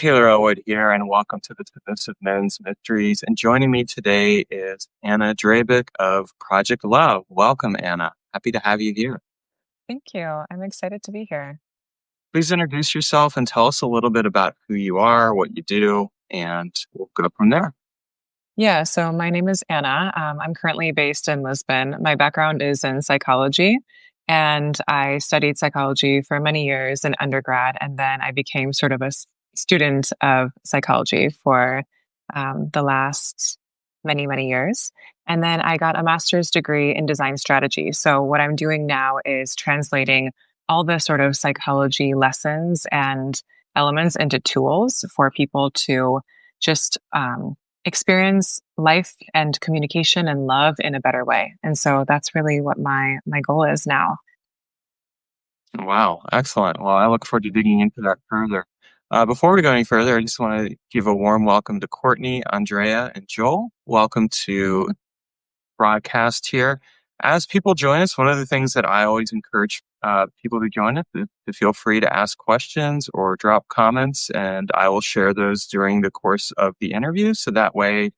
Taylor Elwood here, and welcome to the Submissive Men's Mysteries. And joining me today is Anna Drabik of Project Love. Welcome, Anna. Happy to have you here. Thank you. I'm excited to be here. Please introduce yourself and tell us a little bit about who you are, what you do, and we'll go from there. Yeah, so my name is Anna. I'm currently based in Lisbon. My background is in psychology, and I studied psychology for many years in undergrad, and then I became sort of a student of psychology for the last many, many years. And then I got a master's degree in design strategy. So what I'm doing now is translating all the sort of psychology lessons and elements into tools for people to just experience life and communication and love in a better way. And so that's really what my goal is now. Wow, excellent. Well, I look forward to digging into that further. Before we go any further, I just want to give a warm welcome to Courtney, Andrea, and Joel. Welcome to broadcast here. As people join us, one of the things that I always encourage people to join us is to feel free to ask questions or drop comments, and I will share those during the course of the interview. So that way,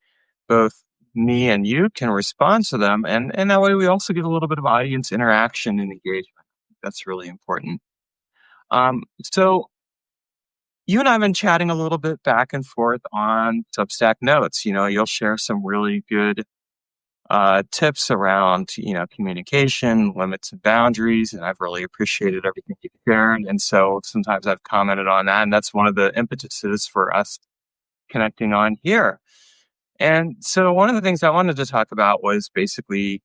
both me and you can respond to them, and that way we also get a little bit of audience interaction and engagement. That's really important. So you and I have been chatting a little bit back and forth on Substack notes. You'll share some really good tips around, communication, limits and boundaries. And I've really appreciated everything you've shared. And so sometimes I've commented on that. And that's one of the impetuses for us connecting on here. And so one of the things I wanted to talk about was basically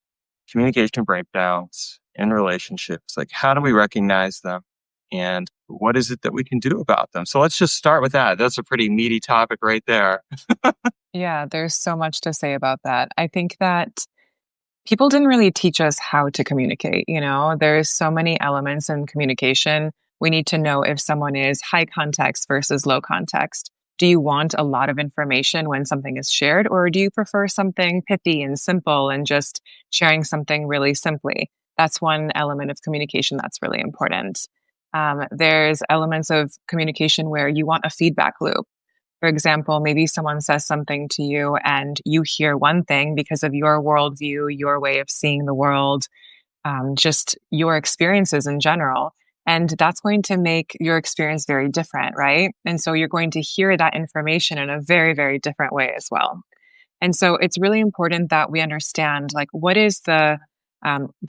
communication breakdowns in relationships. Like, how do we recognize them? And what is it that we can do about them? So let's just start with that. That's a pretty meaty topic right there. Yeah, there's so much to say about that. I think that people didn't really teach us how to communicate. There's so many elements in communication. We need to know if someone is high context versus low context. Do you want a lot of information when something is shared, or do you prefer something pithy and simple and just sharing something really simply? That's one element of communication that's really important. There's elements of communication where you want a feedback loop. For example, maybe someone says something to you and you hear one thing because of your worldview, your way of seeing the world, just your experiences in general. And that's going to make your experience very different, right? And so you're going to hear that information in a very, very different way as well. And so it's really important that we understand, like, what is the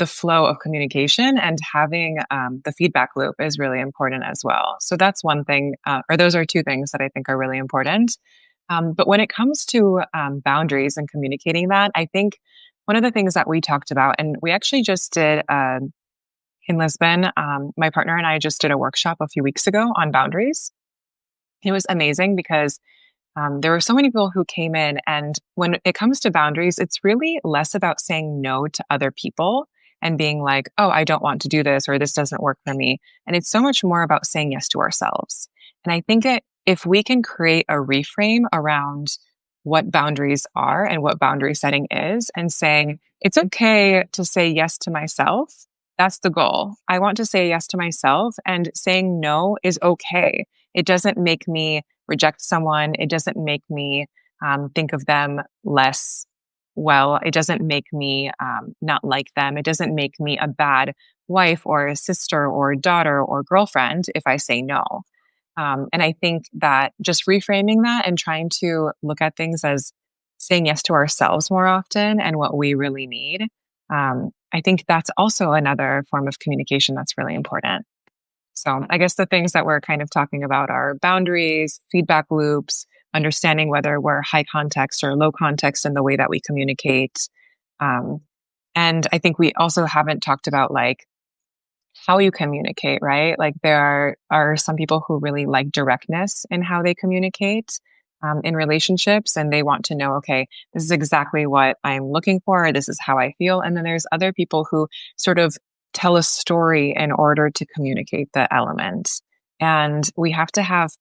flow of communication, and having the feedback loop is really important as well. So that's one thing, or those are two things that I think are really important. But when it comes to boundaries and communicating that, I think one of the things that we talked about, and we actually just did in Lisbon, my partner and I just did a workshop a few weeks ago on boundaries. It was amazing because there were so many people who came in, and when it comes to boundaries, it's really less about saying no to other people and being like, oh, I don't want to do this, or this doesn't work for me. And it's so much more about saying yes to ourselves. And I think if we can create a reframe around what boundaries are and what boundary setting is, and saying, it's okay to say yes to myself. That's the goal. I want to say yes to myself, and saying no is okay. It doesn't make me reject someone. It doesn't make me think of them less well. It doesn't make me not like them. It doesn't make me a bad wife or a sister or daughter or girlfriend if I say no. And I think that just reframing that and trying to look at things as saying yes to ourselves more often and what we really need. I think that's also another form of communication that's really important. So I guess the things that we're kind of talking about are boundaries, feedback loops, understanding whether we're high context or low context in the way that we communicate. Um, and I think we also haven't talked about, like, how you communicate, right? Like, there are some people who really like directness in how they communicate in relationships, and they want to know, okay, this is exactly what I'm looking for. This is how I feel. And then there's other people who sort of tell a story in order to communicate the element. And we have to have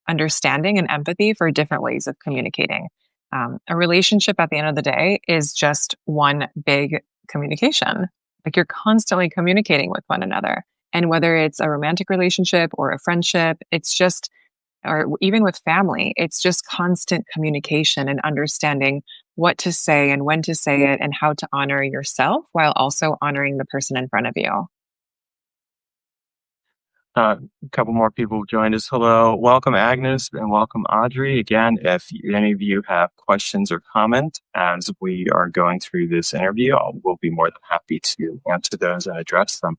understanding and empathy for different ways of communicating. A relationship at the end of the day is just one big communication. Like, you're constantly communicating with one another. And whether it's a romantic relationship or a friendship, it's just or even with family, it's just constant communication and understanding what to say and when to say it and how to honor yourself while also honoring the person in front of you. A couple more people joined us. Hello, welcome Agnes and welcome Audrey. Again, if any of you have questions or comments as we are going through this interview, we'll be more than happy to answer those and address them.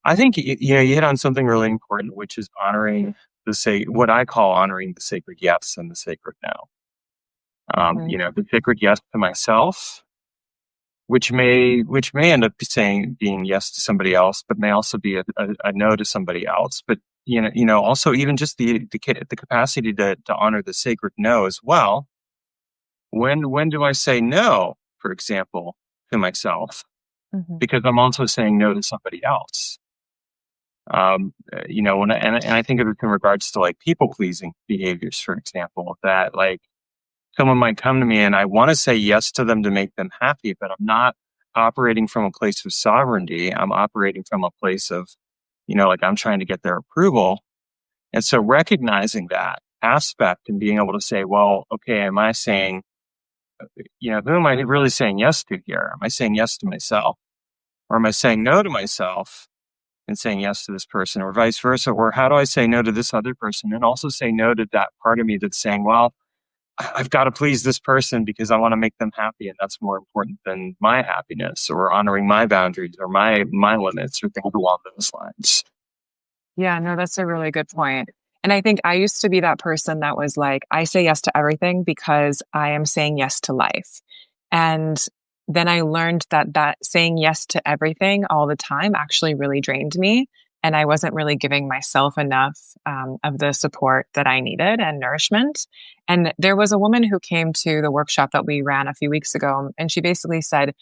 I think you hit on something really important, which is honoring what I call honoring the sacred yes and the sacred no. Mhm. The sacred yes to myself, which may end up being yes to somebody else, but may also be a no to somebody else. But also even just the capacity to honor the sacred no as well. When do I say no, for example, to myself? Mhm. Because I'm also saying no to somebody else. And I think of it in regards to like people pleasing behaviors, for example, that like someone might come to me and I want to say yes to them to make them happy, but I'm not operating from a place of sovereignty. I'm operating from a place of, like I'm trying to get their approval. And so recognizing that aspect and being able to say, well, okay, am I saying, who am I really saying yes to here? Am I saying yes to myself? Or am I saying no to myself and saying yes to this person, or vice versa? Or how do I say no to this other person and also say no to that part of me that's saying, well, I've got to please this person because I want to make them happy, and that's more important than my happiness, or honoring my boundaries or my limits or things along those lines. Yeah, no, that's a really good point. And I think I used to be that person that was like, I say yes to everything because I am saying yes to life. And then I learned that saying yes to everything all the time actually really drained me. And I wasn't really giving myself enough of the support that I needed and nourishment. And there was a woman who came to the workshop that we ran a few weeks ago, and she basically said,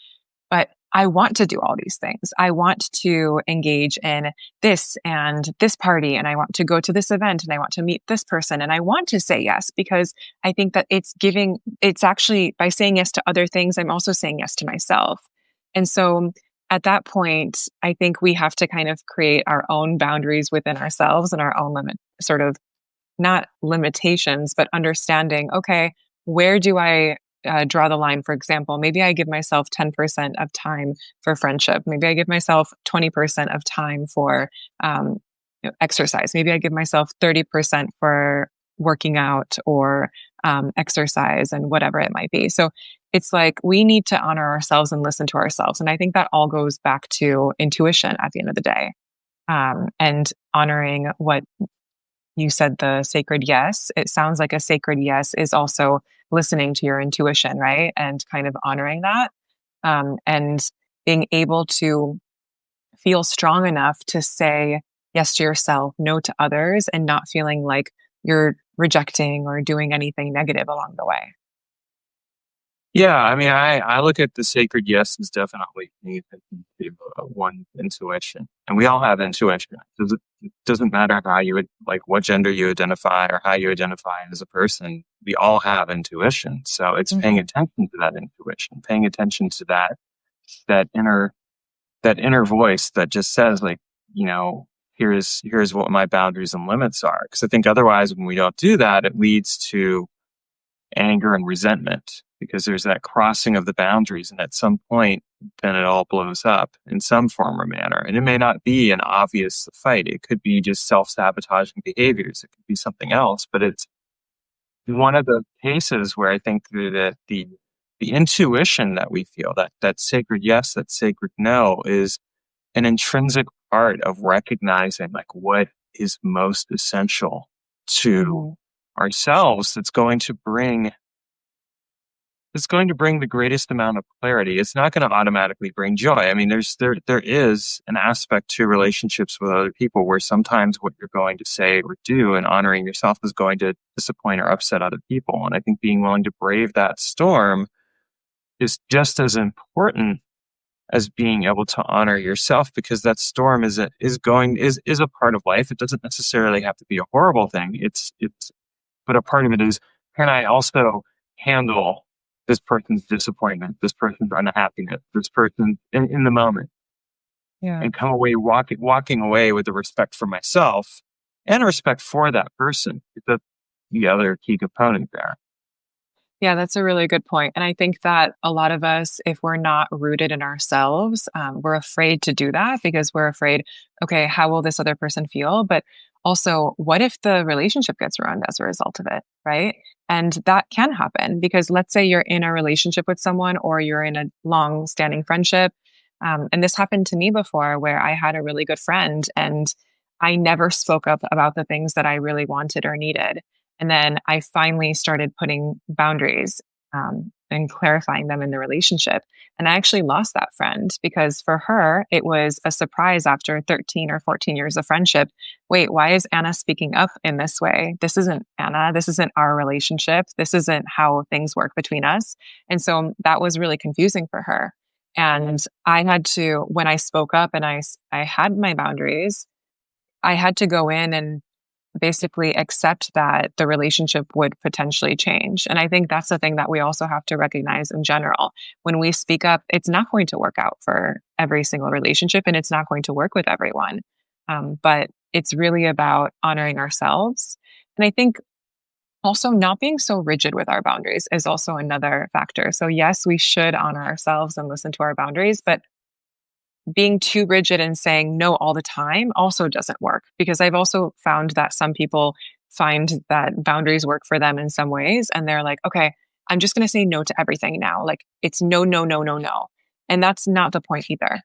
but I want to do all these things. I want to engage in this and this party, and I want to go to this event, and I want to meet this person, and I want to say yes because I think that it's actually by saying yes to other things, I'm also saying yes to myself. And so at that point, I think we have to kind of create our own boundaries within ourselves and our own sort of not limitations, but understanding, okay, where do I draw the line? For example, maybe I give myself 10% of time for friendship. Maybe I give myself 20% of time for exercise. Maybe I give myself 30% for working out or exercise and whatever it might be. So it's like we need to honor ourselves and listen to ourselves. And I think that all goes back to intuition at the end of the day, and honoring what you said, the sacred yes. It sounds like a sacred yes is also listening to your intuition, right? And kind of honoring that, and being able to feel strong enough to say yes to yourself, no to others, and not feeling like you're rejecting or doing anything negative along the way. Yeah, I mean, I look at the sacred yes as definitely paying attention to one's intuition, and we all have intuition. It doesn't matter how you would like what gender you identify or how you identify as a person. We all have intuition, so it's paying Hmm. attention to that intuition, paying attention to that inner that inner voice that just says like, here's what my boundaries and limits are. Because I think otherwise, when we don't do that, it leads to anger and resentment because there's that crossing of the boundaries. And at some point, then it all blows up in some form or manner. And it may not be an obvious fight. It could be just self-sabotaging behaviors. It could be something else, but it's one of the cases where I think that the intuition that we feel, that sacred yes, that sacred no, is an intrinsic part of recognizing like what is most essential to Hmm. ourselves that's going to bring the greatest amount of clarity. It's not going to automatically bring joy. I mean, there is an aspect to relationships with other people where sometimes what you're going to say or do and honoring yourself is going to disappoint or upset other people. And I think being willing to brave that storm is just as important as being able to honor yourself, because that storm is a part of life. It doesn't necessarily have to be a horrible thing. It's but a part of it is, can I also handle this person's disappointment, this person's unhappiness, this person in the moment, Yeah. and come away walking away with the respect for myself and respect for that person. That's the other key component there. Yeah, that's a really good point. And I think that a lot of us, if we're not rooted in ourselves, we're afraid to do that because we're afraid, okay, how will this other person feel? But also, what if the relationship gets ruined as a result of it? Right. And that can happen because let's say you're in a relationship with someone or you're in a long standing friendship. And this happened to me before where I had a really good friend and I never spoke up about the things that I really wanted or needed. And then I finally started putting boundaries and clarifying them in the relationship. And I actually lost that friend because for her, it was a surprise after 13 or 14 years of friendship. Wait, why is Anna speaking up in this way? This isn't Anna. This isn't our relationship. This isn't how things work between us. And so that was really confusing for her. And I had to, when I spoke up and I had my boundaries, I had to go in and basically accept that the relationship would potentially change. And I think that's the thing that we also have to recognize in general. When we speak up, it's not going to work out for every single relationship and it's not going to work with everyone. But it's really about honoring ourselves. And I think also not being so rigid with our boundaries is also another factor. So, yes, we should honor ourselves and listen to our boundaries, but being too rigid and saying no all the time also doesn't work because I've also found that some people find that boundaries work for them in some ways and they're like, okay, I'm just going to say no to everything now. Like it's no, no, no, no, no. And that's not the point either.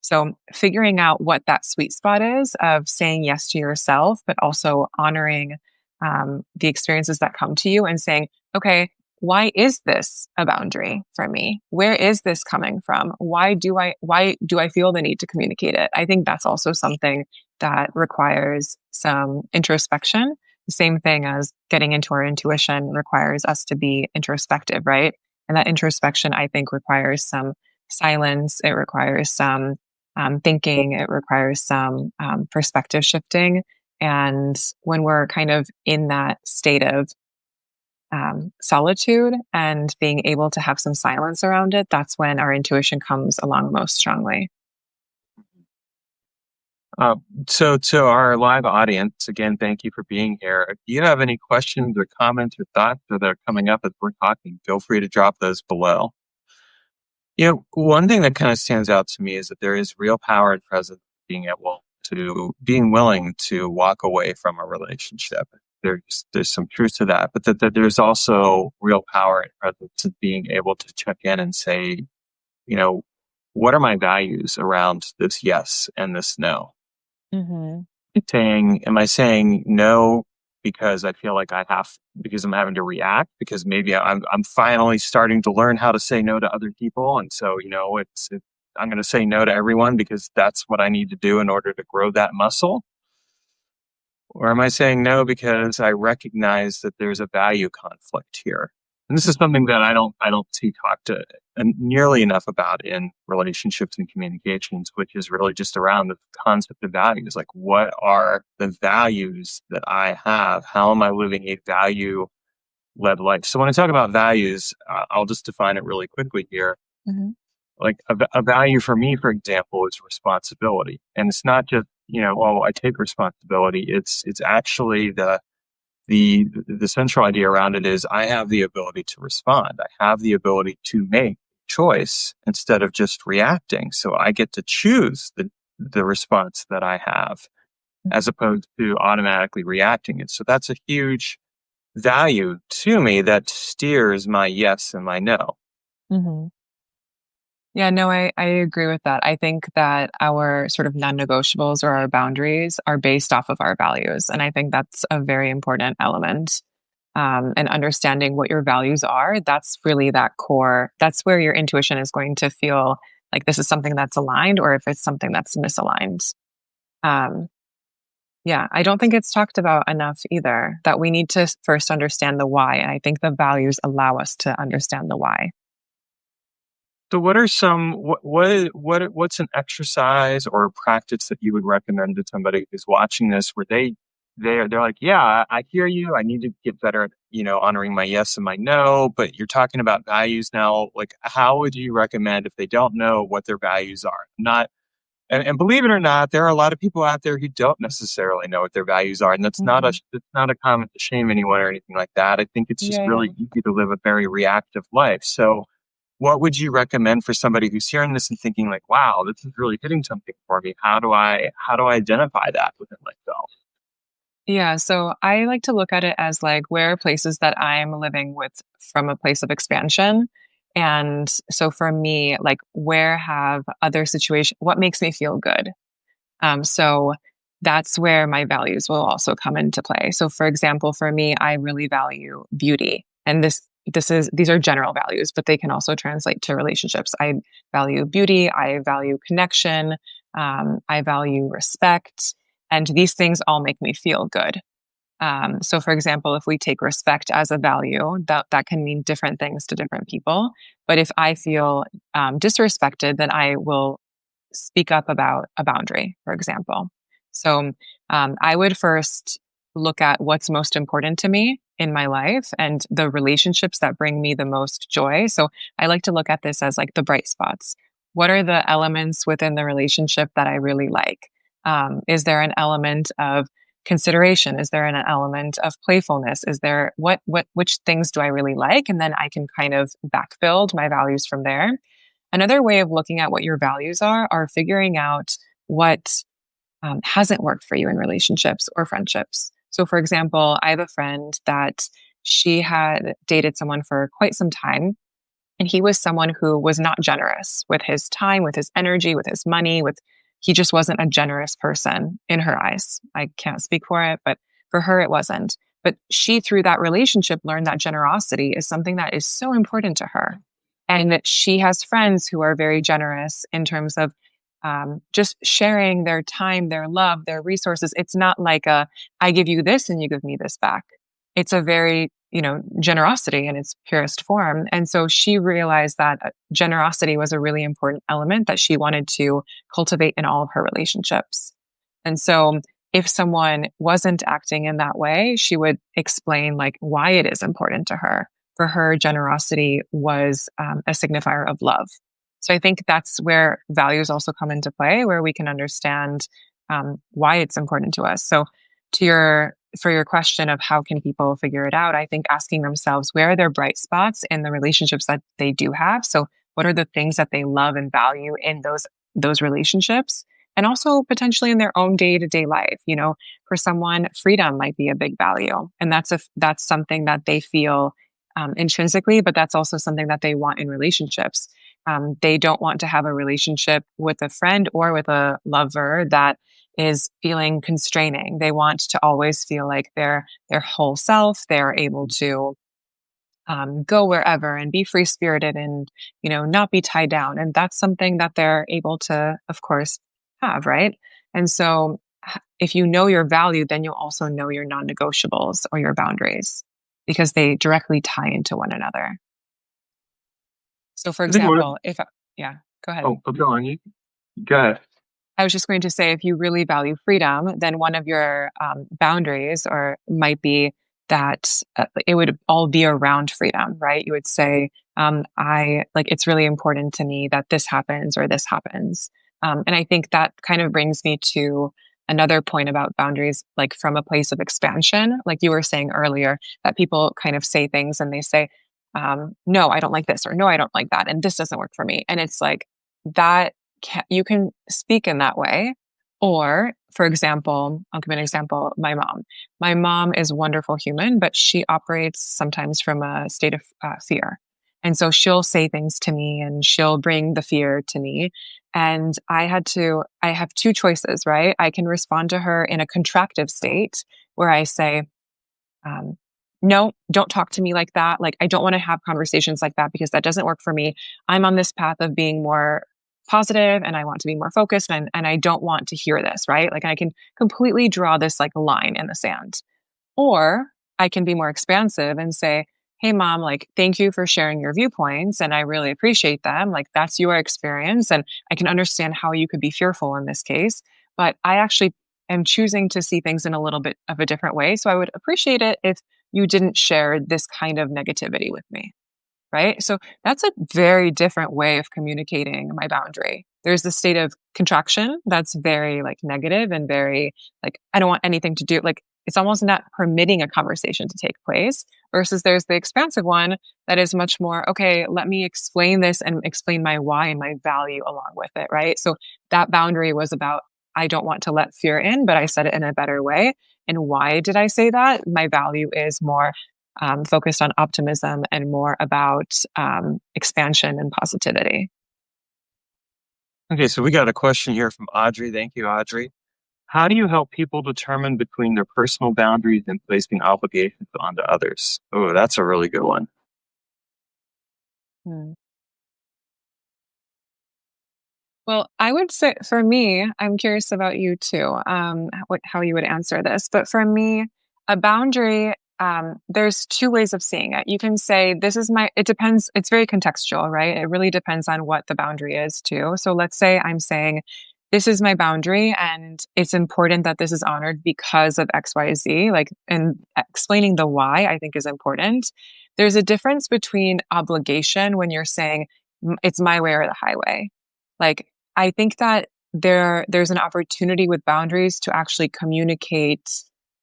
So figuring out what that sweet spot is of saying yes to yourself, but also honoring the experiences that come to you and saying, okay, why is this a boundary for me? Where is this coming from? Why do I feel the need to communicate it? I think that's also something that requires some introspection. The same thing as getting into our intuition requires us to be introspective, right? And that introspection, I think, requires some silence. It requires some thinking. It requires some perspective shifting. And when we're kind of in that state of solitude and being able to have some silence around it, that's when our intuition comes along most strongly. Uh, so to our live audience, again, thank you for being here. If you have any questions or comments or thoughts that are coming up as we're talking, feel free to drop those below. One thing that kind of stands out to me is that there is real power and presence being willing to walk away from a relationship. There's some truth to that, but that there's also real power and presence in being able to check in and say, you know, what are my values around this yes and this no? Hmm. Am I saying no because I feel like because I'm having to react, because maybe I'm finally starting to learn how to say no to other people. And so, I'm going to say no to everyone because that's what I need to do in order to grow that muscle. Or am I saying no because I recognize that there's a value conflict here? And this is something that I don't see talked to nearly enough about in relationships and communications, which is really just around the concept of values. Like, what are the values that I have? How am I living a value led life? So when I talk about values, I'll just define it really quickly here. Hmm. Like a value for me, for example, is responsibility. And it's not just, I take responsibility. It's actually the central idea around it is I have the ability to respond. I have the ability to make choice instead of just reacting. So I get to choose the response that I have as opposed to automatically reacting it. So that's a huge value to me that steers my yes and my no. Hmm. Yeah, no, I agree with that. I think that our sort of non negotiables or our boundaries are based off of our values. And I think that's a very important element. And understanding what your values are, that's really that core. That's where your intuition is going to feel like this is something that's aligned or if it's something that's misaligned. Um, yeah, I don't think it's talked about enough either, that we need to first understand the why. And I think the values allow us to understand the why. So what are what's an exercise or a practice that you would recommend to somebody who's watching this where they're like, yeah, I hear you. I need to get better at, honoring my yes and my no, but you're talking about values now. Like, how would you recommend if they don't know what their values are? Not And believe it or not, there are a lot of people out there who don't necessarily know what their values are, and Mhm. it's not a comment to shame anyone or anything like that. I think it's just Yeah, yeah. really easy to live a very reactive life. So, what would you recommend for somebody who's hearing this and thinking like, "Wow, this is really hitting something for me. How do I identify that within myself?" Yeah, so I like to look at it as like where are places that I'm living with from a place of expansion. And so for me, like where have other situations, what makes me feel good? So that's where my values will also come into play. So for example, for me, I really value beauty. And these are general values, but they can also translate to relationships. I value beauty, I value connection, I value respect, and these things all make me feel good. So for example, if we take respect as a value, that can mean different things to different people. But if I feel disrespected, then I will speak up about a boundary, for example. So I would first look at what's most important to me in my life and the relationships that bring me the most joy. So I like to look at this as like the bright spots. What are the elements within the relationship that I really like? Is there an element of consideration? Is there an element of playfulness? Is there which things do I really like? And then I can kind of backbuild my values from there. Another way of looking at what your values are figuring out what hasn't worked for you in relationships or friendships. So, for example, I have a friend that she had dated someone for quite some time, and he was someone who was not generous with his time, with his energy, with his money, he just wasn't a generous person in her eyes. I can't speak for it, but for her, it wasn't. But she, through that relationship, learned that generosity is something that is so important to her. And that she has friends who are very generous in terms of just sharing their time, their love, their resources. It's not like I give you this and you give me this back. It's a very, generosity in its purest form. And so she realized that generosity was a really important element that she wanted to cultivate in all of her relationships. And so if someone wasn't acting in that way, she would explain like why it is important to her. For her, generosity was a signifier of love. So I think that's where values also come into play, where we can understand why it's important to us. So for your question of how can people figure it out, I think asking themselves where are their bright spots in the relationships that they do have. So what are the things that they love and value in those relationships? And also potentially in their own day-to-day life. For someone, freedom might be a big value. And that's something that they feel intrinsically, but that's also something that they want in relationships. They don't want to have a relationship with a friend or with a lover that is feeling constraining. They want to always feel like their whole self. They're able to go wherever and be free spirited and not be tied down. And that's something that they're able to, of course, have, right? And so, if you know your value, then you'll also know your non-negotiables or your boundaries because they directly tie into one another. So, for I think one of, example, yeah, go ahead. oh, go on, you go ahead. I was just going to say, if you really value freedom, then one of your boundaries or might be that it would all be around freedom, right? You would say, I like, it's really important to me that this happens or this happens. And I think that kind of brings me to another point about boundaries, like from a place of expansion, like you were saying earlier, that people kind of say things and they say, no, I don't like this, or no, I don't like that. And this doesn't work for me. And it's like, that you can speak in that way. Or, for example, I'll give an example. My mom. My mom is a wonderful human, but she operates sometimes from a state of fear. And so she'll say things to me and she'll bring the fear to me. And I have two choices, right? I can respond to her in a contractive state where I say, um, no, don't talk to me like that. Like, I don't want to have conversations like that because that doesn't work for me. I'm on this path of being more positive and I want to be more focused and I don't want to hear this, right? Like, I can completely draw this like line in the sand. Or I can be more expansive and say, hey, mom, like, thank you for sharing your viewpoints. And I really appreciate them. Like, that's your experience. And I can understand how you could be fearful in this case. But I actually am choosing to see things in a little bit of a different way. So I would appreciate it if you didn't share this kind of negativity with me. Right. So that's a very different way of communicating my boundary. there's the state of contraction that's very like negative and very like, I don't want anything to do, like, it's almost not permitting a conversation to take place, versus there's the expansive one that is much more, okay, let me explain this and explain my why and my value along with it, right? So that boundary was about, I don't want to let fear in, but I said it in a better way. And why did I say that? My value is more focused on optimism and more about expansion and positivity. Okay, so we got a question here from Audrey. Thank you, Audrey. How do you help people determine between their personal boundaries and placing obligations onto others? Oh, that's a really good one. Hmm. Well, I would say for me, I'm curious about you too, how you would answer this. But for me, a boundary, there's two ways of seeing it. You can say, this is my, it depends, it's very contextual, right? It really depends on what the boundary is too. So let's say I'm saying, this is my boundary and it's important that this is honored because of XYZ, like, and explaining the why I think is important. There's a difference between obligation when you're saying, it's my way or the highway. Like, I think that there's an opportunity with boundaries to actually communicate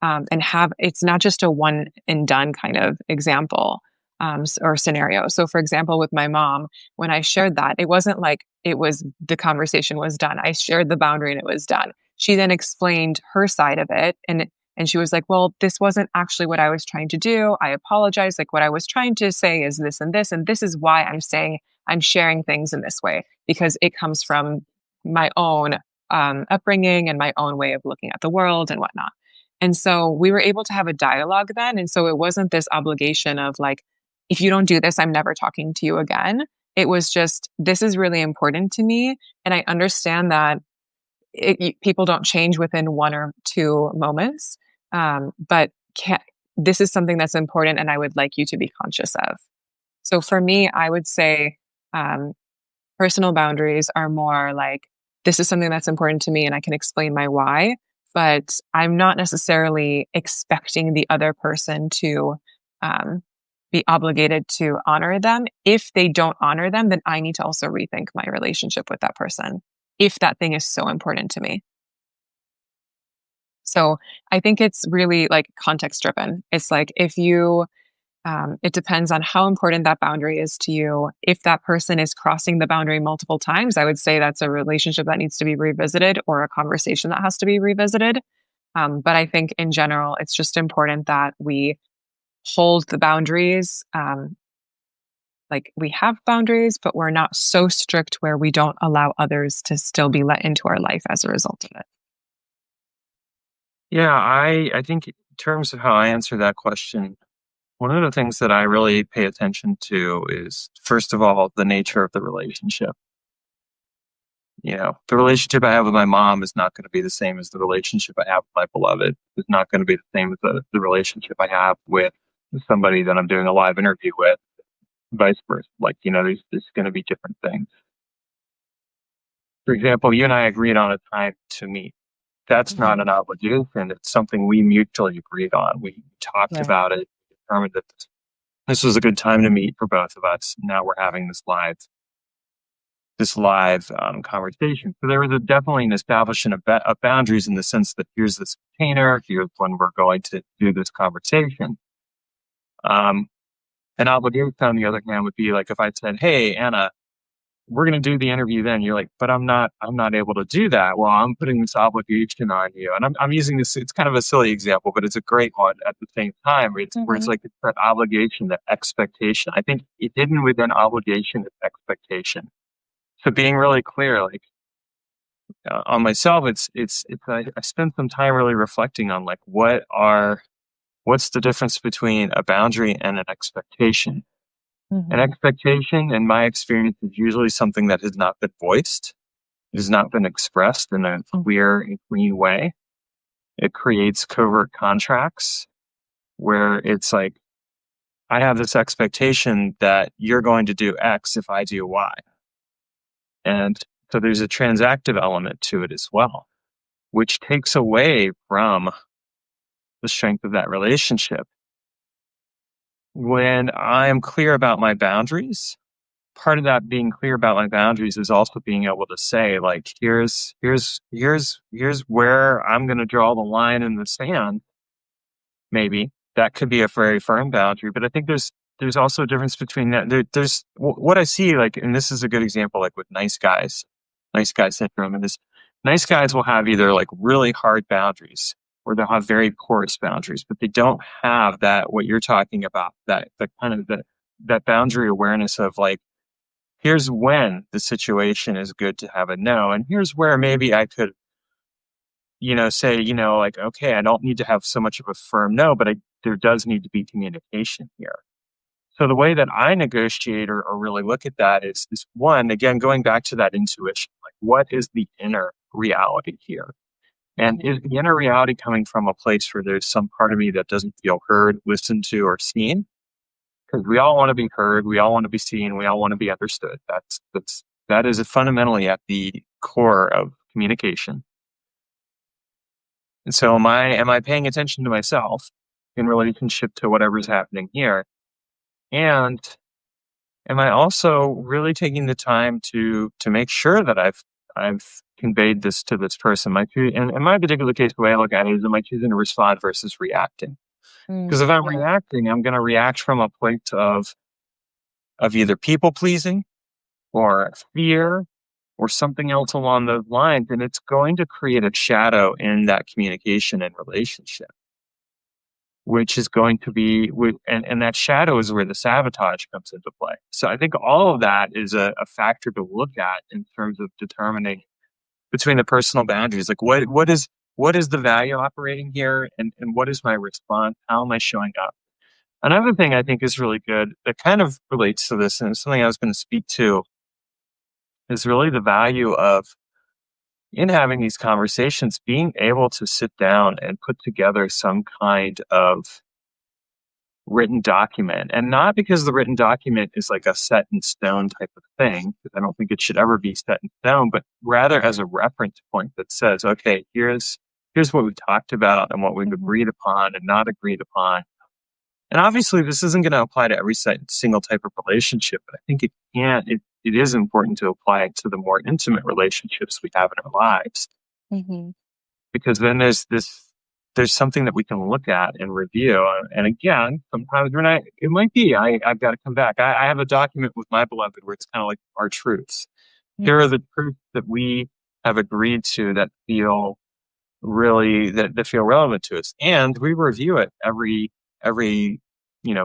and have, it's not just a one and done kind of example or scenario. So, for example, with my mom, when I shared that, it wasn't like it was the conversation was done. I shared the boundary and it was done. She then explained her side of it, and she was like, "Well, this wasn't actually what I was trying to do. I apologize. Like, what I was trying to say is this and this is why I'm saying I'm sharing things in this way, because it comes from my own upbringing and my own way of looking at the world and whatnot." And so we were able to have a dialogue then. And so it wasn't this obligation of like, if you don't do this, I'm never talking to you again. It was just, this is really important to me. And I understand that people don't change within one or two moments. But this is something that's important and I would like you to be conscious of. So for me, I would say um, personal boundaries are more like, this is something that's important to me and I can explain my why, but I'm not necessarily expecting the other person to um, be obligated to honor them. If they don't honor them, then I need to also rethink my relationship with that person if that thing is so important to me. So I think it's really like context driven. It's like, if you it depends on how important that boundary is to you. If that person is crossing the boundary multiple times, I would say that's a relationship that needs to be revisited or a conversation that has to be revisited. But I think in general, it's just important that we hold the boundaries. Like, we have boundaries, but we're not so strict where we don't allow others to still be let into our life as a result of it. Yeah, I think in terms of how I answer that question, one of the things that I really pay attention to is, first of all, the nature of the relationship. You know, the relationship I have with my mom is not going to be the same as the relationship I have with my beloved. It's not going to be the same as the relationship I have with somebody that I'm doing a live interview with, vice versa. Like, you know, there's going to be different things. For example, you and I agreed on a time to meet. That's not Hmm. an obligation. It's something we mutually agreed on. We talked Right. about it, determined that this was a good time to meet for both of us. Now we're having this live conversation. So there was definitely an establishment of boundaries in the sense that here's this container, here's when we're going to do this conversation. Um, an obligation, on the other hand, would be like if I said, "Hey, Anna, we're going to do the interview then." You're like, "But I'm not able to do that." Well, I'm putting this obligation on you, and I'm using this. It's kind of a silly example, but it's a great one at the same time. It's where it's Hmm. like, it's that obligation, that expectation. I think hidden within obligation is expectation. So being really clear, like, on myself, I spent some time really reflecting on, like, what's the difference between a boundary and an expectation. An Hmm. expectation, in my experience, is usually something that has not been voiced. It has not been expressed in a clear and clean way. It creates covert contracts where it's like, I have this expectation that you're going to do X if I do Y. And so there's a transactive element to it as well, which takes away from the strength of that relationship. When I'm clear about my boundaries, part of that being clear about my boundaries is also being able to say, like, here's where I'm going to draw the line in the sand. Maybe that could be a very firm boundary, but I think there's also a difference between that. There's what I see, like, and this is a good example, like with nice guy syndrome, and this nice guys will have either like really hard boundaries or they'll have very porous boundaries, but they don't have that what you're talking about, that the kind of that boundary awareness of like, here's when the situation is good to have a no, and here's where maybe I could, say, like, okay, I don't need to have so much of a firm no, but there does need to be communication here. So the way that I negotiate or really look at that is one, again, going back to that intuition, like what is the inner reality here? And is the inner reality coming from a place where there's some part of me that doesn't feel heard, listened to, or seen? Because we all want to be heard, we all want to be seen, we all want to be understood. That is fundamentally at the core of communication. And so am I paying attention to myself in relationship to whatever's happening here? And am I also really taking the time to make sure that I've conveyed this to this person? And in my particular case, the way I look at it is, am I choosing to respond versus reacting? Because Mm, if I'm yeah. reacting, I'm going to react from a point of either people pleasing or fear or something else along those lines, and it's going to create a shadow in that communication and relationship, which is going to be and that shadow is where the sabotage comes into play. So I think all of that is a factor to look at in terms of determining between the personal boundaries, like what is the value operating here, and what is my response, how am I showing up. Another thing I think is really good that kind of relates to this, and it's something I was going to speak to, is really the value of, in having these conversations, being able to sit down and put together some kind of written document. And not because the written document is like a set in stone type of thing, because I don't think it should ever be set in stone, but rather as a reference point that says, okay, here's what we talked about and what we've Mhm. agreed upon and not agreed upon. And obviously this isn't going to apply to every single type of relationship, but I think it is important to apply it to the more intimate relationships we have in our lives, Mhm. because then there's something that we can look at and review. And again, sometimes it might be, I've got to come back. I have a document with my beloved where it's kind of like our truths. Here are the truths that we have agreed to that feel relevant to us. And we review it every,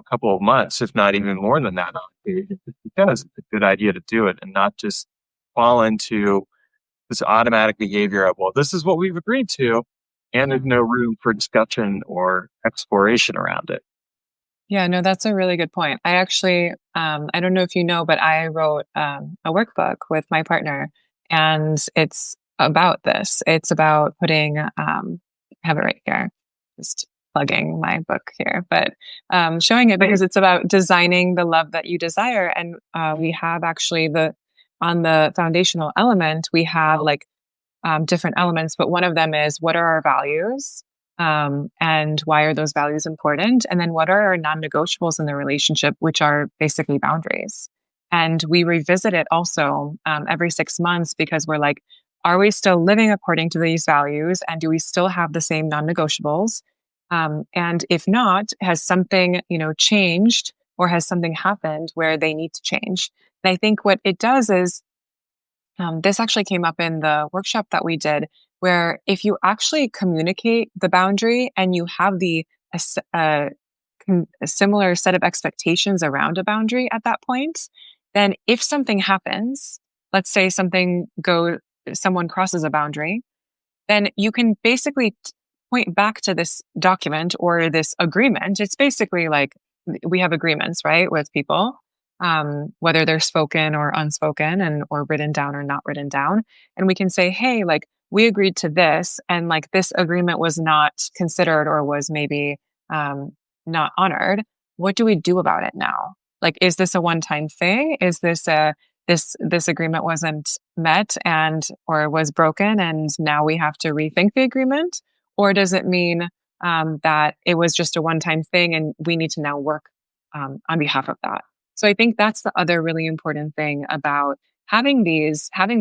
couple of months, if not even more than that on occasion, just because it's a good idea to do it and not just fall into this automatic behavior of, well, this is what we've agreed to, and there's no room for discussion or exploration around it. Yeah, no, that's a really good point. I actually, I don't know if you know, but I wrote a workbook with my partner, and it's about this. It's about putting, I have it right here, just plugging my book here, but showing it because it's about designing the love that you desire. And we have actually on the foundational element, we have like different elements, but one of them is what are our values? And why are those values important? And then what are our non negotiables in the relationship, which are basically boundaries? And we revisit it also every 6 months because we're like, are we still living according to these values? And do we still have the same non negotiables? And if not, has something, changed or has something happened where they need to change? And I think what it does is this actually came up in the workshop that we did, where if you actually communicate the boundary and you have a, s- a similar set of expectations around a boundary at that point, then if something happens, let's say someone crosses a boundary, then you can basically point back to this document or this agreement. It's basically like we have agreements, right, with people, whether they're spoken or unspoken and or written down or not written down. And we can say, hey, like we agreed to this, and like this agreement was not considered or was maybe um, not honored. What do we do about it now? Like, is this a one-time thing? Is this this agreement wasn't met and or was broken and now we have to rethink the agreement, or does it mean that it was just a one-time thing and we need to now work on behalf of that? So I think that's the other really important thing about having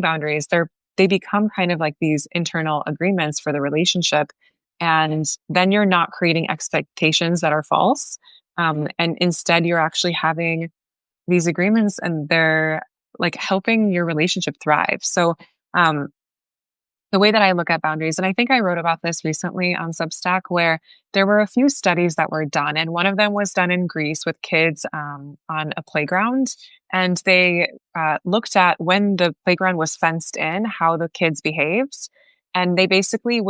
boundaries. They become kind of like these internal agreements for the relationship. And then you're not creating expectations that are false. And instead you're actually having these agreements and they're like helping your relationship thrive. So um, the way that I look at boundaries, and I think I wrote about this recently on Substack, where there were a few studies that were done, and one of them was done in Greece with kids on a playground, and they looked at when the playground was fenced in, how the kids behaved, and they basically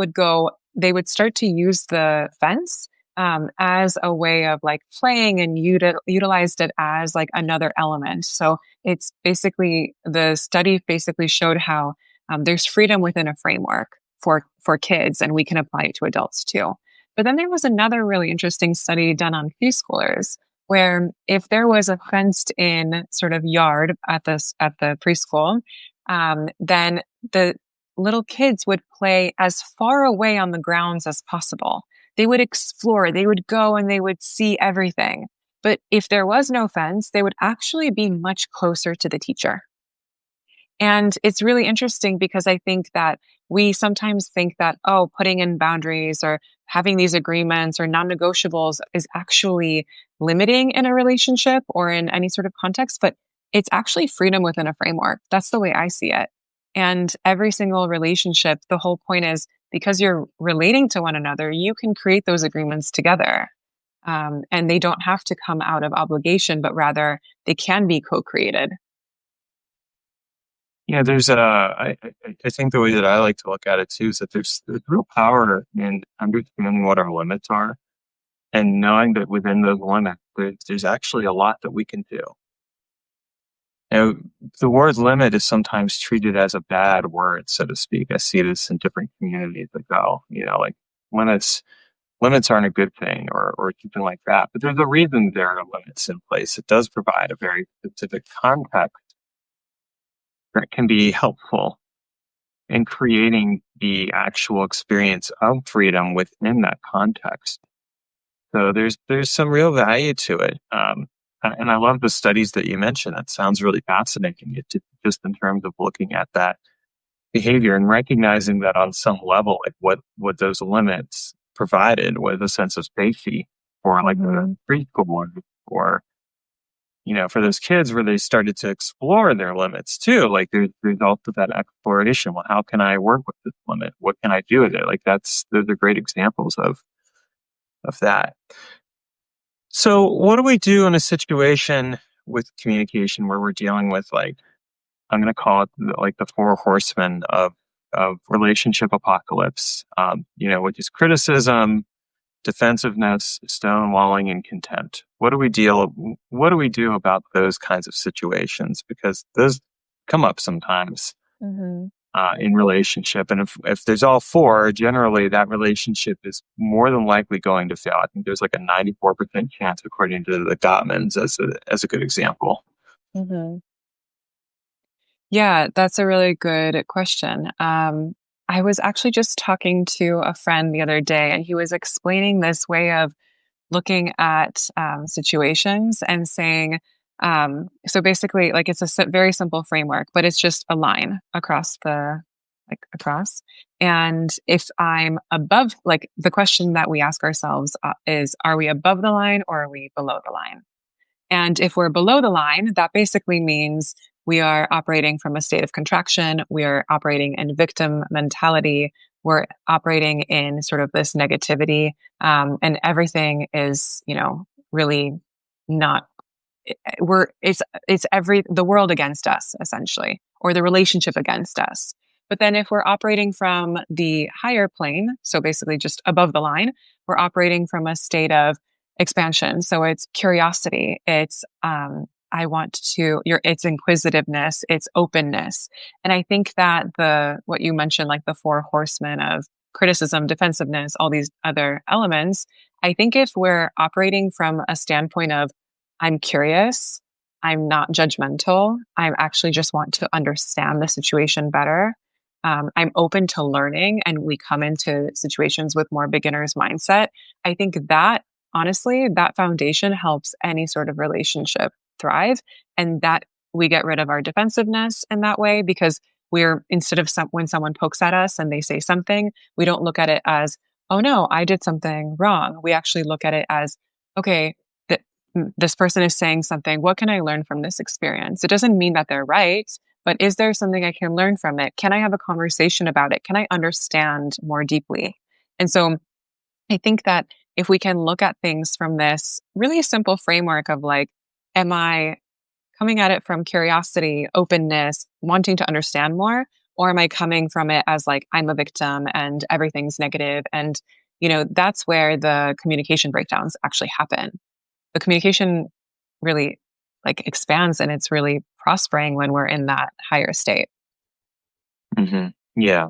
they would start to use the fence as a way of like playing and utilized it as like another element. So it's basically the study basically showed how there's freedom within a framework for kids, and we can apply it to adults too. But then there was another really interesting study done on preschoolers, where if there was a fenced in sort of yard at the preschool, then the little kids would play as far away on the grounds as possible. They would explore, they would go and they would see everything. But if there was no fence, they would actually be much closer to the teacher. And it's really interesting because I think that we sometimes think that, oh, putting in boundaries or having these agreements or non negotiables is actually limiting in a relationship or in any sort of context, but it's actually freedom within a framework. That's the way I see it. And every single relationship, the whole point is because you're relating to one another, you can create those agreements together. And they don't have to come out of obligation, but rather they can be co created. Yeah, I think the way that I like to look at it too is that there's real power in understanding what our limits are and knowing that within those limits, there's actually a lot that we can do. You know, the word limit is sometimes treated as a bad word, so to speak. I see this in different communities that go, like limits, limits aren't a good thing or something like that. But there's a reason there are limits in place. It does provide a very specific context that can be helpful in creating the actual experience of freedom within that context. So there's some real value to it. And I love the studies that you mentioned. That sounds really fascinating. Just in terms of looking at that behavior and recognizing that on some level, like what those limits provided was a sense of safety for like the preschool or for those kids where they started to explore their limits too. Like there's also that exploration. Well, how can I work with this limit? What can I do with it? Like those are great examples of that. So what do we do in a situation with communication where we're dealing with like, I'm going to call it like the four horsemen of relationship apocalypse, which is criticism, defensiveness, stonewalling, and contempt. What do we do about those kinds of situations? Because those come up sometimes Mm-hmm. in relationship. And if there's all four, generally that relationship is more than likely going to fail. I think there's like a 94% chance, according to the Gottmans, as a good example. Mm-hmm. Yeah, that's a really good question. I was actually just talking to a friend the other day, and he was explaining this way of looking at situations and saying, so basically, like it's a very simple framework, but it's just a line across across. And if I'm above, like the question that we ask ourselves is, are we above the line or are we below the line? And if we're below the line, that basically means we are operating from a state of contraction. We are operating in victim mentality. We're operating in sort of this negativity. And everything is, really not, the world against us, essentially, or the relationship against us. But then if we're operating from the higher plane, so basically just above the line, we're operating from a state of expansion. So it's curiosity. It's, it's inquisitiveness, it's openness. And I think that what you mentioned, like the four horsemen of criticism, defensiveness, all these other elements, I think if we're operating from a standpoint of, I'm curious, I'm not judgmental, I actually just want to understand the situation better. I'm open to learning, and we come into situations with more beginner's mindset. I think that honestly, that foundation helps any sort of relationship thrive. And that we get rid of our defensiveness in that way because instead of when someone pokes at us and they say something, we don't look at it as, oh no, I did something wrong. We actually look at it as, okay, th- this person is saying something. What can I learn from this experience? It doesn't mean that they're right, but is there something I can learn from it? Can I have a conversation about it? Can I understand more deeply? And so I think that if we can look at things from this really simple framework of like, am I coming at it from curiosity, openness, wanting to understand more? Or am I coming from it as like, I'm a victim and everything's negative? And, that's where the communication breakdowns actually happen. The communication really like expands and it's really prospering when we're in that higher state. Yeah.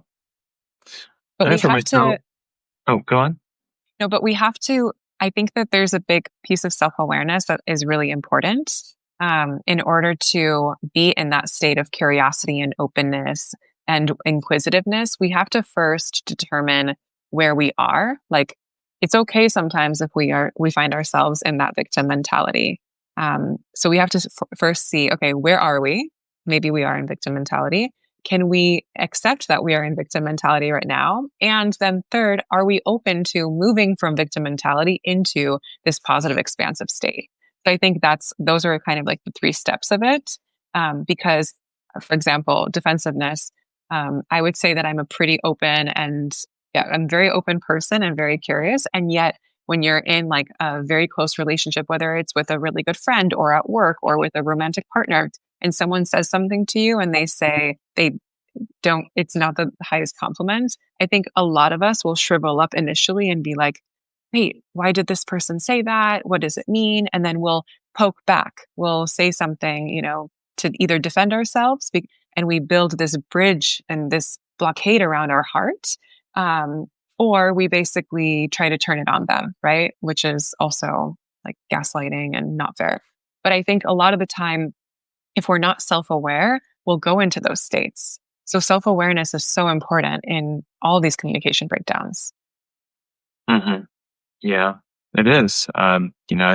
But I know we for have to myself. Oh, go on. No, but we have to, I think that there's a big piece of self awareness that is really important in order to be in that state of curiosity and openness and inquisitiveness. We have to first determine where we are. Like, it's okay sometimes if we find ourselves in that victim mentality. So we have to first see, okay, where are we? Maybe we are in victim mentality. Can we accept that we are in victim mentality right now? And then third, are we open to moving from victim mentality into this positive expansive state? So I think those are kind of like the three steps of it. Because for example, defensiveness, I would say that I'm a pretty open and yeah, I'm a very open person and very curious. And yet when you're in like a very close relationship, whether it's with a really good friend or at work or with a romantic partner, and someone says something to you and they say it's not the highest compliment, I think a lot of us will shrivel up initially and be like, wait, why did this person say that? What does it mean? And then we'll poke back. We'll say something, to either defend ourselves and we build this bridge and this blockade around our heart. Um, or we basically try to turn it on them, right? Which is also like gaslighting and not fair. But I think a lot of the time, if we're not self aware, we'll go into those states. So self awareness is so important in all these communication breakdowns. hmm Yeah, it is. I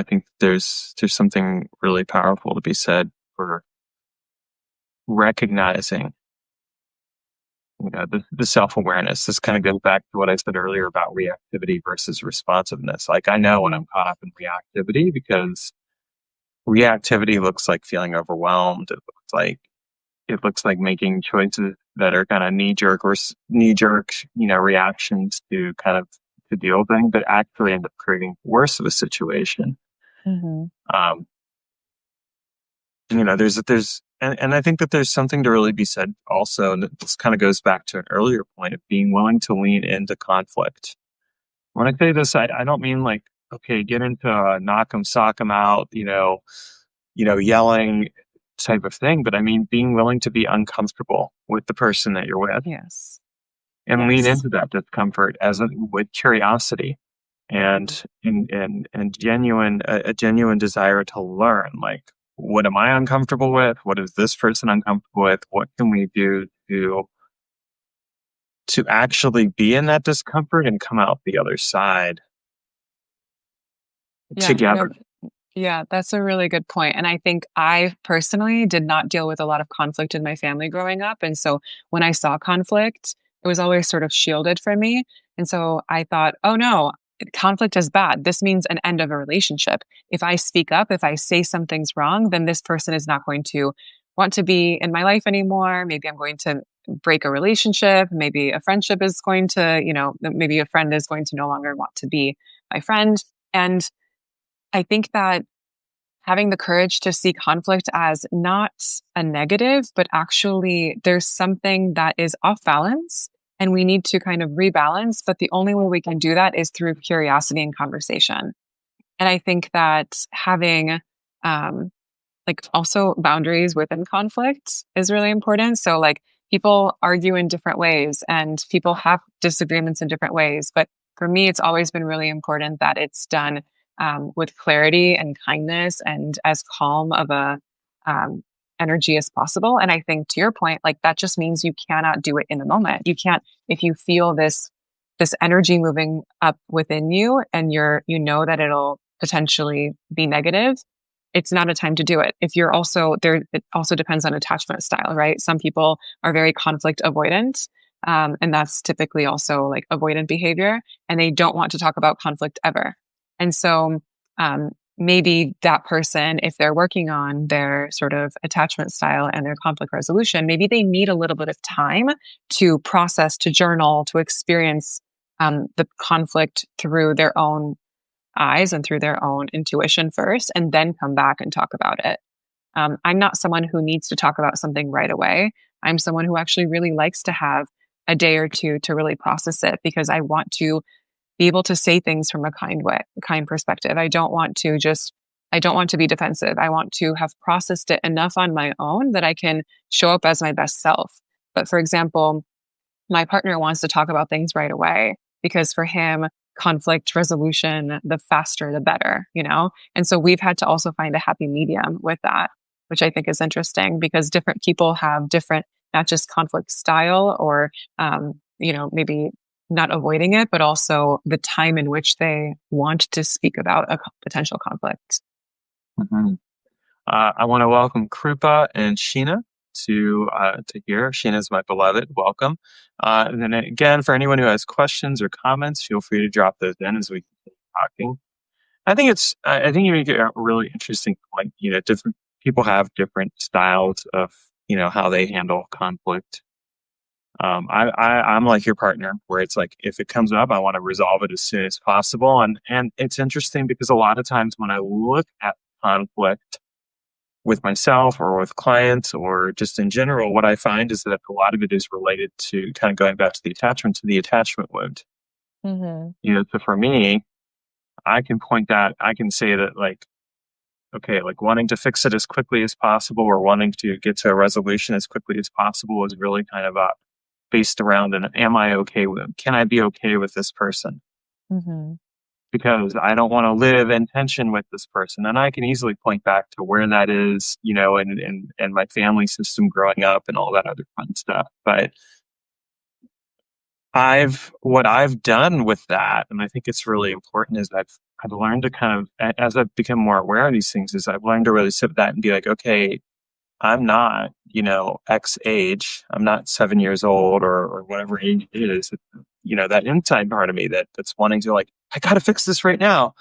think there's something really powerful to be said for recognizing, the self-awareness. This kind of goes back to what I said earlier about reactivity versus responsiveness. Like I know when Hmm. I'm caught up in reactivity because reactivity looks like feeling overwhelmed. It looks like making choices that are kind of knee jerk, reactions to kind of to deal with things that actually end up creating worse of a situation. Hmm. Um, and I think that there's something to really be said also, and this kind of goes back to an earlier point of being willing to lean into conflict. When I say this, I don't mean like, okay, get into a knock 'em, sock 'em out, yelling type of thing, but I mean being willing to be uncomfortable with the person that you're with Yes. and lean Yes. into that discomfort with curiosity Mhm. and genuine a genuine desire to learn. Like, what am I uncomfortable with? What is this person uncomfortable with? What can we do to actually be in that discomfort and come out the other side Yeah. No, together? yeah, that's a really good point. And I think I personally did not deal with a lot of conflict in my family growing up. And so when I saw conflict, it was always sort of shielded from me. And so I thought, oh no, conflict is bad. This means an end of a relationship. If I speak up, if I say something's wrong, then this person is not going to want to be in my life anymore. Maybe I'm going to break a relationship. Maybe a friendship is going to, maybe a friend is going to no longer want to be my friend. And I think that having the courage to see conflict as not a negative, but actually there's something that is off balance and we need to kind of rebalance. But the only way we can do that is through curiosity and conversation. And I think that having, like also boundaries within conflict is really important. So like people argue in different ways and people have disagreements in different ways. But for me, it's always been really important that it's done with clarity and kindness and as calm of a um, energy as possible. And I think to your point, like that just means you cannot do it in the moment. You can't, if you feel this energy moving up within you and you know that it'll potentially be negative, it's not a time to do it. If you're also there, it also depends on attachment style, right? Some people are very conflict avoidant. And that's typically also like avoidant behavior, and they don't want to talk about conflict ever. And so, maybe that person, if they're working on their sort of attachment style and their conflict resolution, maybe they need a little bit of time to process, to journal, to experience the conflict through their own eyes and through their own intuition first, and then come back and talk about it. I'm not someone who needs to talk about something right away. I'm someone who actually really likes to have a day or two to really process it, because I want to be able to say things from a kind way, kind perspective. I don't want to be defensive. I want to have processed it enough on my own that I can show up as my best self. But for example, my partner wants to talk about things right away because for him, conflict resolution, the faster, the better, you know? And so we've had to also find a happy medium with that, which I think is interesting because different people have different, not just conflict style or, maybe not avoiding it, but also the time in which they want to speak about a potential conflict. Mhm. I want to welcome Krupa and Sheena to here. Sheena's my beloved. Welcome. And then again, for anyone who has questions or comments, feel free to drop those in as we continue talking. I think you make a really interesting point. Different people have different styles of, how they handle conflict. I'm like your partner, where it's like if it comes up, I want to resolve it as soon as possible. And it's interesting because a lot of times when I look at conflict with myself or with clients or just in general, what I find is that a lot of it is related to kind of going back to the attachment wound. Hmm. So for me, I can say that like, okay, like wanting to fix it as quickly as possible or wanting to get to a resolution as quickly as possible is really kind of based around an am I okay with, can I be okay with this person? Hmm. Because I don't want to live in tension with this person. And I can easily point back to where that is, and my family system growing up and all that other fun stuff. But what I've done with that, and I think it's really important, is I've learned to kind of, as I've become more aware of these things, is I've learned to really sit with that and be like, okay, I'm not, X age. I'm not 7 years old or whatever age it is. That inside part of me that's wanting to like, I got to fix this right now.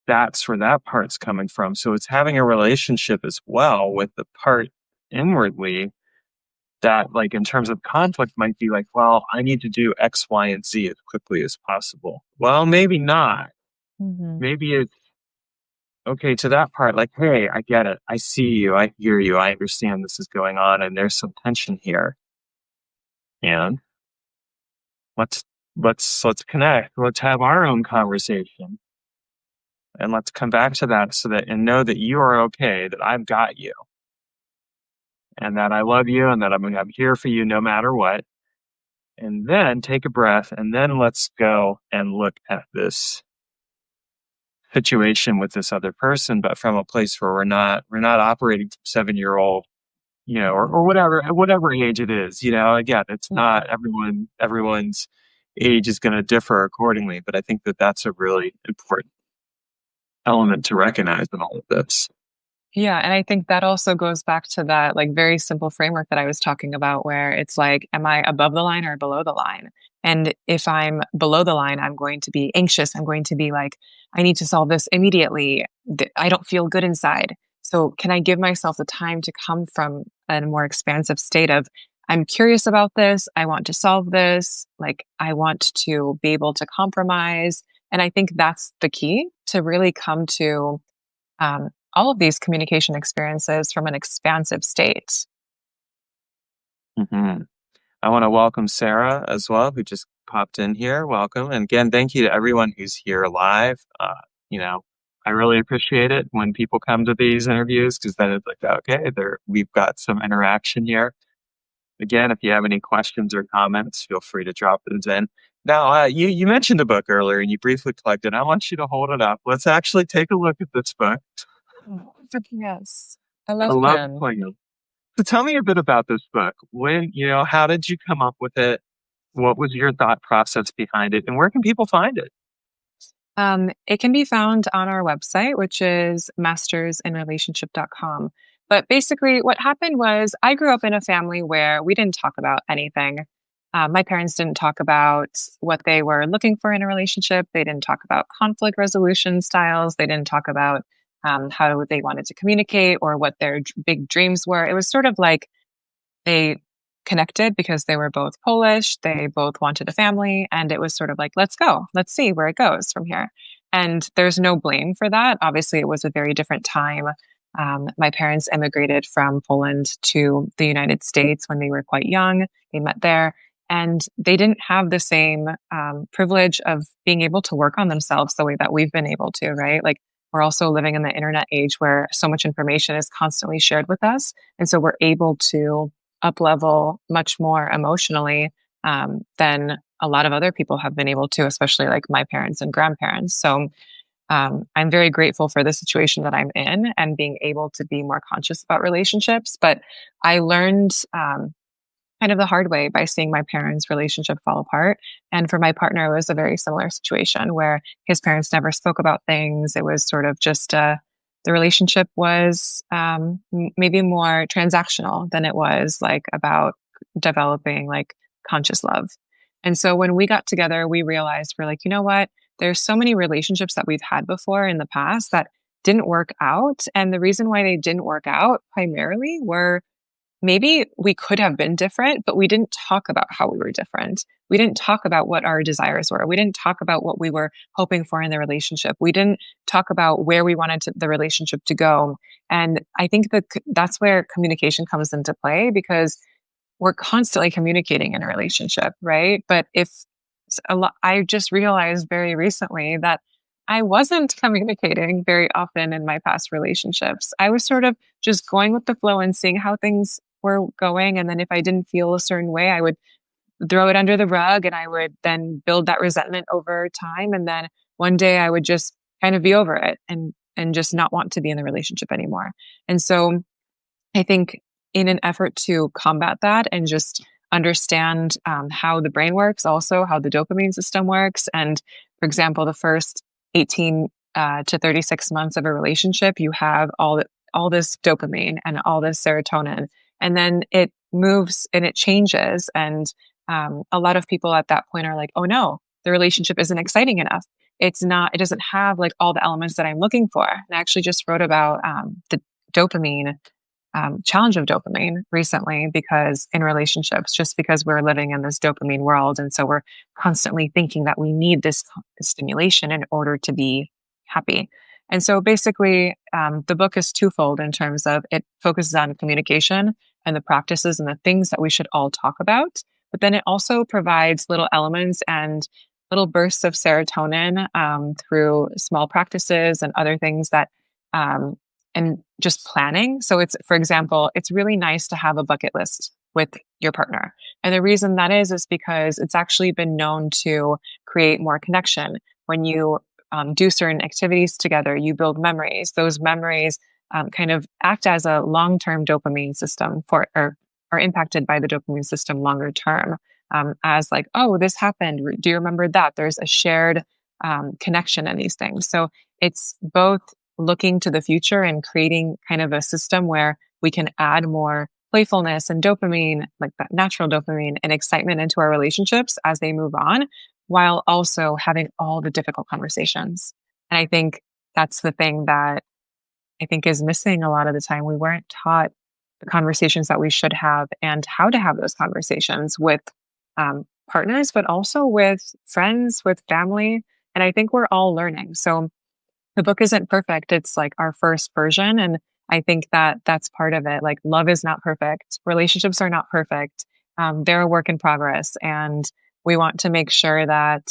That's where that part's coming from. So it's having a relationship as well with the part inwardly that, like, in terms of conflict, might be like, well, I need to do X, Y, and Z as quickly as possible. Well, maybe not. Hmm. Maybe it's okay to that part, like, hey, I get it. I see you. I hear you. I understand this is going on and there's some tension here. And let's let's connect. Let's have our own conversation. And let's come back to that and know that you are okay, that I've got you. And that I love you and that I'm here for you no matter what. And then take a breath and then let's go and look at this situation with this other person, but from a place where we're not operating from 7-year-old, or whatever age it is. Again, it's not everyone's age is going to differ accordingly, but I think that that's a really important element to recognize in all of this. Yeah, and I think that also goes back to that like very simple framework that I was talking about where it's like, am I above the line or below the line? And if I'm below the line, I'm going to be anxious. I'm going to be like, I need to solve this immediately. I don't feel good inside. So can I give myself the time to come from a more expansive state of, I'm curious about this. I want to solve this. Like, I want to be able to compromise. And I think that's the key to really come to all of these communication experiences from an expansive state. Hmm. I want to welcome Sarah as well, who just popped in here. Welcome. And again, thank you to everyone who's here live. You know, I really appreciate it when people come to these interviews because then it's like, okay, we've got some interaction here. Again, if you have any questions or comments, feel free to drop those in. Now, you mentioned a book earlier and you briefly plugged it. I want you to hold it up. Let's actually take a look at this book. Oh, yes. I I love love pen. playing it. So tell me a bit about this book. How did you come up with it? What was your thought process behind it? And where can people find it? It can be found on our website, which is mastersinrelationship.com. But basically, what happened was I grew up in a family where we didn't talk about anything. My parents didn't talk about what they were looking for in a relationship. They didn't talk about conflict resolution styles. They didn't talk about how they wanted to communicate or what their big dreams were. It was sort of like they connected because they were both Polish. They both wanted a family. And it was sort of like, let's go. Let's see where it goes from here. And there's no blame for that. Obviously, it was a very different time. My parents immigrated from Poland to the United States when they were quite young. They met there. And they didn't have the same privilege of being able to work on themselves the way that we've been able to, right? Like, we're also living in the internet age where so much information is constantly shared with us. And so we're able to up level much more emotionally than a lot of other people have been able to, especially like my parents and grandparents. So I'm very grateful for the situation that I'm in and being able to be more conscious about relationships. But I learned kind of the hard way by seeing my parents' relationship fall apart. And for my partner, it was a very similar situation where his parents never spoke about things. It was sort of just the relationship was maybe more transactional than it was like about developing like conscious love. And so when we got together, we realized we're like, you know what? There's so many relationships that we've had before in the past that didn't work out. And the reason why they didn't work out primarily were maybe we could have been different, but we didn't talk about how we were different. We didn't talk about what our desires were. We didn't talk about what we were hoping for in the relationship. We didn't talk about where we wanted the relationship to go. And I think that that's where communication comes into play because we're constantly communicating in a relationship, right? But if I just realized very recently that I wasn't communicating very often in my past relationships. I was sort of just going with the flow and seeing how things were going. And then if I didn't feel a certain way, I would throw it under the rug and I would then build that resentment over time. And then one day I would just kind of be over it and just not want to be in the relationship anymore. And so I think in an effort to combat that and just understand how the brain works, also how the dopamine system works. And for example, the first 18 to 36 months of a relationship, you have all this dopamine and all this serotonin. And then it moves and it changes. And a lot of people at that point are like, oh no, the relationship isn't exciting enough. It's not, it doesn't have like all the elements that I'm looking for. And I actually just wrote about the dopamine challenge of dopamine recently because in relationships, just because we're living in this dopamine world. And so we're constantly thinking that we need this stimulation in order to be happy. And so basically, the book is twofold in terms of it focuses on communication and the practices and the things that we should all talk about. But then it also provides little elements and little bursts of serotonin through small practices and other things that and just planning. So it's, for example, it's really nice to have a bucket list with your partner. And the reason that is because it's actually been known to create more connection. When you do certain activities together, you build memories. Those memories kind of act as a long-term dopamine system or are impacted by the dopamine system longer term. As like, oh, this happened. Do you remember that? There's a shared connection in these things. So it's both looking to the future and creating kind of a system where we can add more playfulness and dopamine, like that natural dopamine and excitement into our relationships as they move on, while also having all the difficult conversations. And I think that's the thing that I think is missing a lot of the time. We weren't taught the conversations that we should have and how to have those conversations with partners, but also with friends, with family. And I think we're all learning. So the book isn't perfect. It's like our first version. And I think that that's part of it. Like love is not perfect. Relationships are not perfect. They're a work in progress. And we want to make sure that,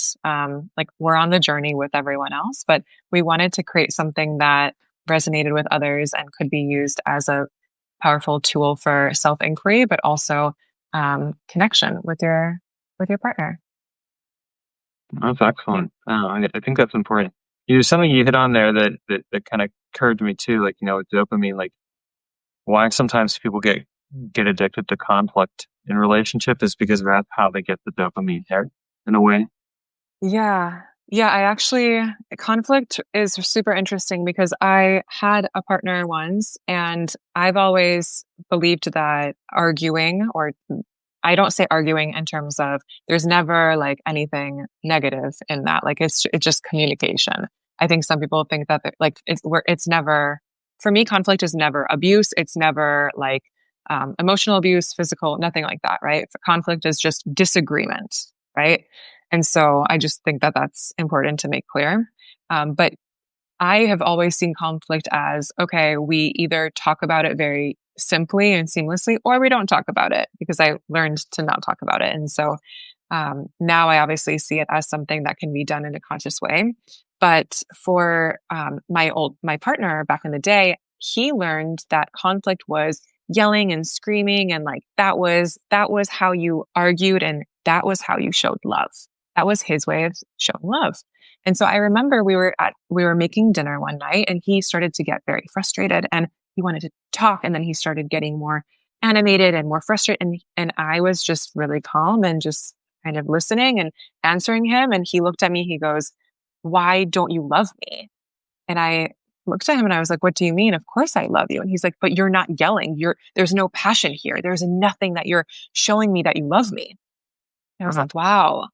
like we're on the journey with everyone else, but we wanted to create something that resonated with others and could be used as a powerful tool for self-inquiry, but also, connection with your partner. That's excellent. I think that's important. There's something you hit on there that kind of occurred to me too, like, with dopamine, like why sometimes people get addicted to conflict in relationship is because that's how they get the dopamine hit in a way. Yeah. Yeah, I actually, conflict is super interesting because I had a partner once and I've always believed that arguing, or I don't say arguing in terms of there's never like anything negative in that. Like it's just communication. I think some people think that like it's never, for me, conflict is never abuse. It's never like emotional abuse, physical, nothing like that, right? Conflict is just disagreement, right? And so I just think that that's important to make clear. But I have always seen conflict as okay, we either talk about it very simply and seamlessly, or we don't talk about it because I learned to not talk about it. And so now I obviously see it as something that can be done in a conscious way. But for my partner back in the day, he learned that conflict was yelling and screaming, and like that was how you argued, and that was how you showed love. That was his way of showing love. And so I remember we were making dinner one night and he started to get very frustrated and he wanted to talk, and then he started getting more animated and more frustrated, and I was just really calm and just kind of listening and answering him, and he looked at me, he goes, "Why don't you love me?" And I looked at him and I was like, "What do you mean? Of course I love you." And he's like, "But you're not yelling. There's no passion here. There's nothing that you're showing me that you love me." And I was Uh-huh. like, wow,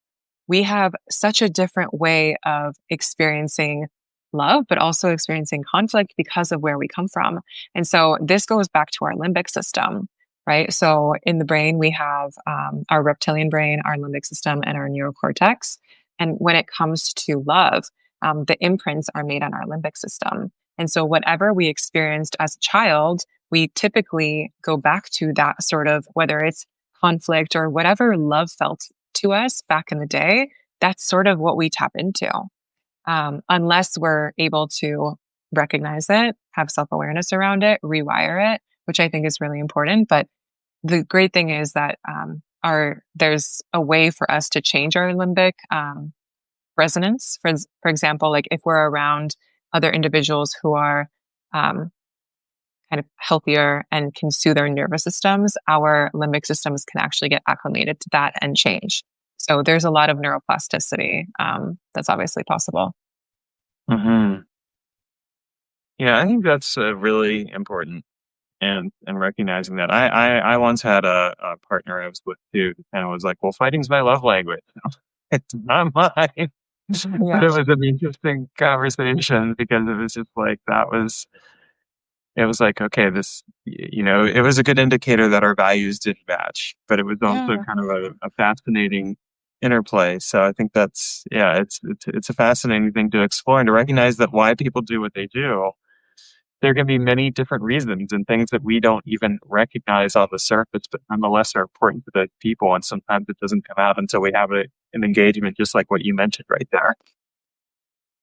we have such a different way of experiencing love, but also experiencing conflict because of where we come from. And so this goes back to our limbic system, right? So in the brain, we have our reptilian brain, our limbic system, and our neurocortex. And when it comes to love, the imprints are made on our limbic system. And so whatever we experienced as a child, we typically go back to that sort of, whether it's conflict or whatever love felt to us back in the day, that's sort of what we tap into. Unless we're able to recognize it, have self awareness around it, rewire it, which I think is really important. But the great thing is that there's a way for us to change our limbic resonance. For example, like if we're around other individuals who are um, kind of healthier and can soothe our nervous systems, our limbic systems can actually get acclimated to that and change. So there's a lot of neuroplasticity that's obviously possible. Hmm. Yeah, I think that's really important, and recognizing that. I once had a partner I was with too, who kind of was like, "Well, fighting's my love language." It's not mine. But Yeah. it was an interesting conversation because it was just like it was like, okay, it was a good indicator that our values didn't match, but it was also Yeah. kind of a fascinating interplay. So I think yeah, it's a fascinating thing to explore and to recognize that why people do what they do. There can be many different reasons and things that we don't even recognize on the surface, but nonetheless are important to the people. And sometimes it doesn't come out until we have an engagement, just like what you mentioned right there.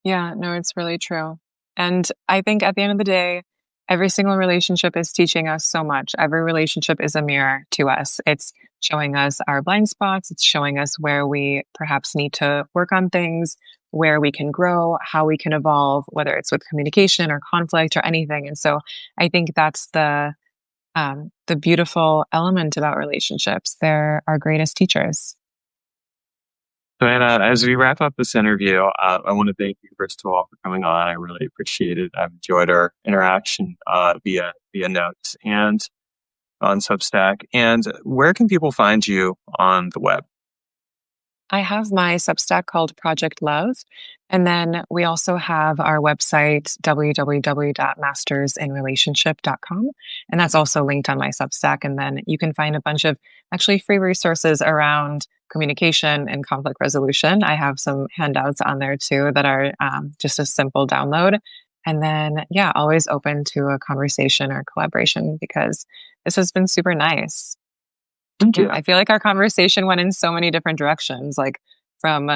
Yeah. No, it's really true. And I think at the end of the day, every single relationship is teaching us so much. Every relationship is a mirror to us. It's showing us our blind spots. It's showing us where we perhaps need to work on things, where we can grow, how we can evolve, whether it's with communication or conflict or anything. And so I think that's the beautiful element about relationships. They're our greatest teachers. So, Anna, as we wrap up this interview, I want to thank you, first of all, for coming on. I really appreciate it. I've enjoyed our interaction via notes and on Substack. And where can people find you on the web? I have my Substack called Project Love. And then we also have our website, www.mastersinrelationship.com. And that's also linked on my Substack. And then you can find a bunch of actually free resources around communication and conflict resolution. I have some handouts on there too that are just a simple download. And then, yeah, always open to a conversation or collaboration because this has been super nice. Thank Yeah, you. I feel like our conversation went in so many different directions, like from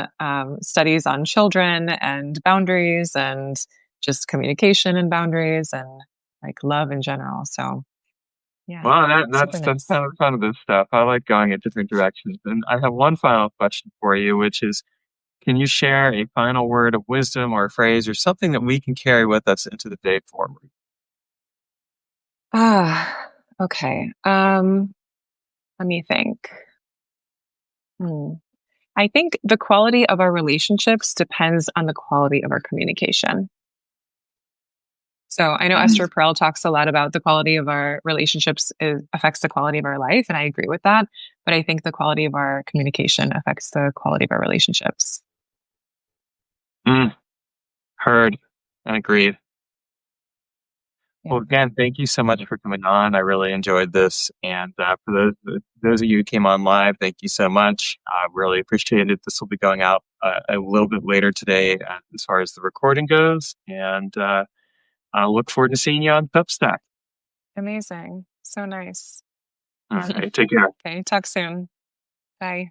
studies on children and boundaries and just communication and boundaries and like love in general. So, yeah, Well, super that's nice. kind of fun of this stuff. I like going in different directions. And I have one final question for you, which is, can you share a final word of wisdom or a phrase or something that we can carry with us into the day forward? Okay. Let me think. Hmm. I think the quality of our relationships depends on the quality of our communication. So I know Mm, Esther Perel talks a lot about the quality of our relationships affects the quality of our life, and I agree with that. But I think the quality of our communication affects the quality of our relationships. mm, heard and agreed. Yeah, Well, again, thank you so much for coming on. I really enjoyed this. And for those of you who came on live, thank you so much. I really appreciate it. This will be going out a little bit later today as far as the recording goes. And I look forward to seeing you on Substack. amazing. So nice. All right. Take care. Okay, talk soon. Bye.